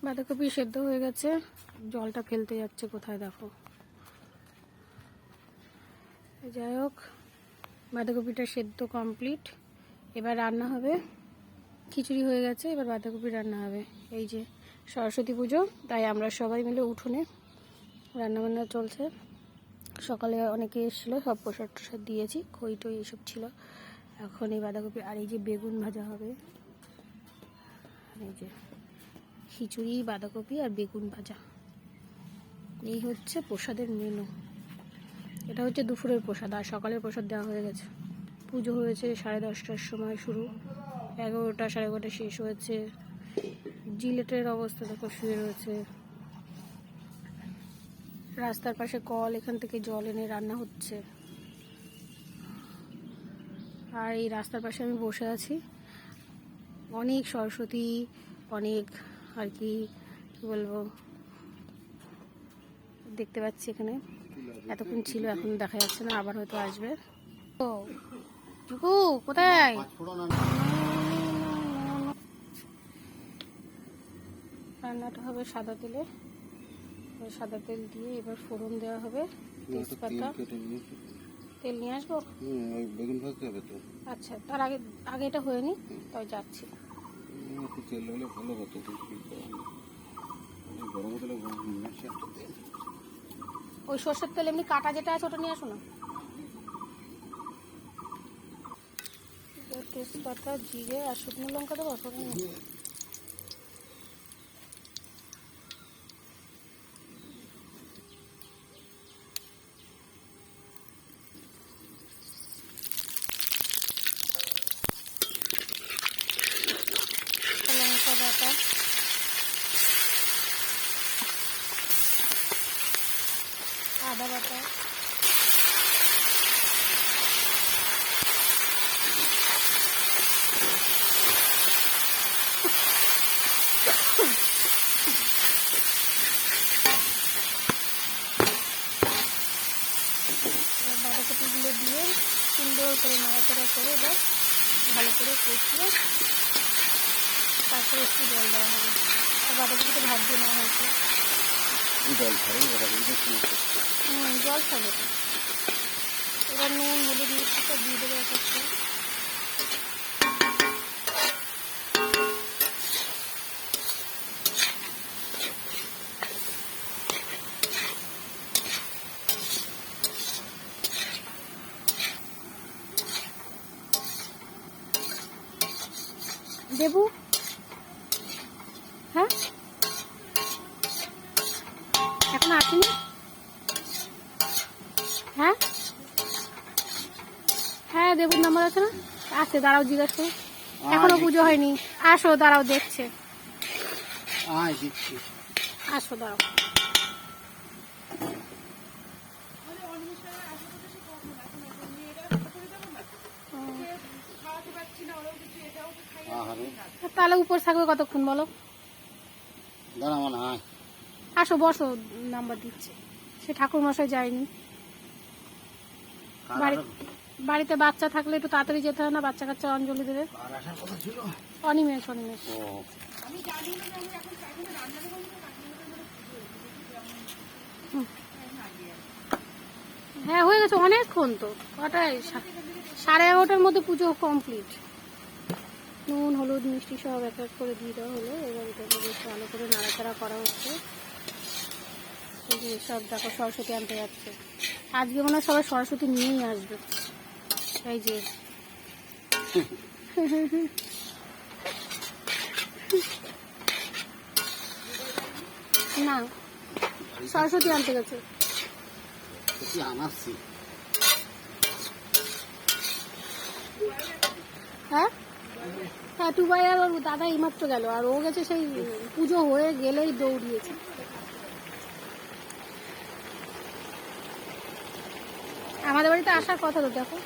বাঁধাকপি সেদ্ধ হয়ে গেছে, জলটা ফেলতে যাচ্ছে কোথায় দেখো। যাই হোক, বাঁধাকপিটা সেদ্ধ কমপ্লিট। এবার রান্না হবে। খিচুড়ি হয়ে গেছে, এবার বাঁধাকপি রান্না হবে। এই যে সরস্বতী পুজো, তাই আমরা সবাই মিলে উঠোনে রান্নাবান্না চলছে। সকালে অনেকে এসেছিলো, সব প্রসাদ টসাদ দিয়েছি, খই টই এইসব ছিল। এখন এই বাঁধাকপি আর এই যে বেগুন ভাজা হবে। এই যে খিচুড়ি, বাঁধাকপি আর বেগুন ভাজা, এই হচ্ছে প্রসাদের মেনু। এটা হচ্ছে দুপুরের প্রসাদ, আর সকালের প্রসাদ দেওয়া হয়ে গেছে। পুজো হয়েছে 10:30টার সময় শুরু, 11টা 11:30 শেষ হয়েছে। জিলেটের অবস্থা দেখো, শুয়ে রয়েছে। রাস্তার পাশে কল, এখান থেকে জল এনে রান্না হচ্ছে। আর এই রাস্তার পাশে আমি বসে আছি। অনেক সরস্বতী, অনেক আর কি বলবো, দেখতে পাচ্ছি এখানে। এতক্ষণ ছিল, এখন দেখা যাচ্ছে না, আবার হয়তো আসবে। ও টুকু কোথায়? রান্নাটা হবে সাদা তেলে। সাদা তেল দিয়ে এবার ফোড়ন দেওয়া হবে। তেজপাতা, তেল নিয়ে আসবো। বেগুন ভাজতে হবে তো। আচ্ছা, তার আগে এটা হয়ে নি, তাই যাচ্ছি। তেল হলে ভালো হতো, গরম তেলে ওই সর্ষের তেল এমনি কাটা যেটা আছে ওটা নিয়ে আসো না। তেজপাতা, জিরে আর শুকনো লঙ্কা দেবো। লঙ্কা বাটা, আদা বাটা, বাঁধাকপিগুলো দিয়ে সুন্দর করে নাড়াচাড়া করে এবার ভালো করে কষিয়ে তারপরে একটু জল দেওয়া হবে। আর বাঁধাকপিটা ভাত দিয়ে নেওয়া হয়েছে। জল ছাড়ে জল ছাড়বে তো। এবার নুন, হলুদ, মিষ্টিটা দিয়ে দেবে এক একটা। দেবু, হ্যাঁ এখন আসেনি? হ্যাঁ হ্যাঁ, দেবুর নাম্বার আছে না? আছে, দাঁড়াও জিজ্ঞাসা করো। এখনো পুজো হয়নি, আসো, দাঁড়াও দেখছে। আসো, দাঁড়াও। তাহলে উপর থাকবে কতক্ষণ বলো? আসো, বসো, নাম্বার দিচ্ছে। সে ঠাকুর মশাই যায়নি। বাড়িতে বাচ্চা থাকলে একটু তাড়াতাড়ি যেতে হয় না, বাচ্চা কাচ্চা অঞ্জলি দেবে। অনিমেষ। হ্যাঁ, হয়ে গেছে অনেকক্ষণ তো। ওটাই 11:30টার মধ্যে পুজো কমপ্লিট। নুন, হলুদ, মিষ্টি সব এক এক করে দিয়ে দেওয়া হলো। এবার এটাকে বেশ ভালো করে নাড়াচাড়া করা হচ্ছে। এই যে সব দেখো, সরস্বতী আনতে যাচ্ছে। আজকে মনে হয় সবাই সরস্বতী নিয়েই আসবে। এই যে না, সরস্বতী আনতে গেছে। হ্যাঁ হ্যাঁ, টুবাই আর ওর দাদা এইমাত্র গেল, আর ও গেছে সেই পুজো হয়ে গেলেই দৌড়িয়েছে। আমাদের বাড়িতে আসার কথা তো, দেখো।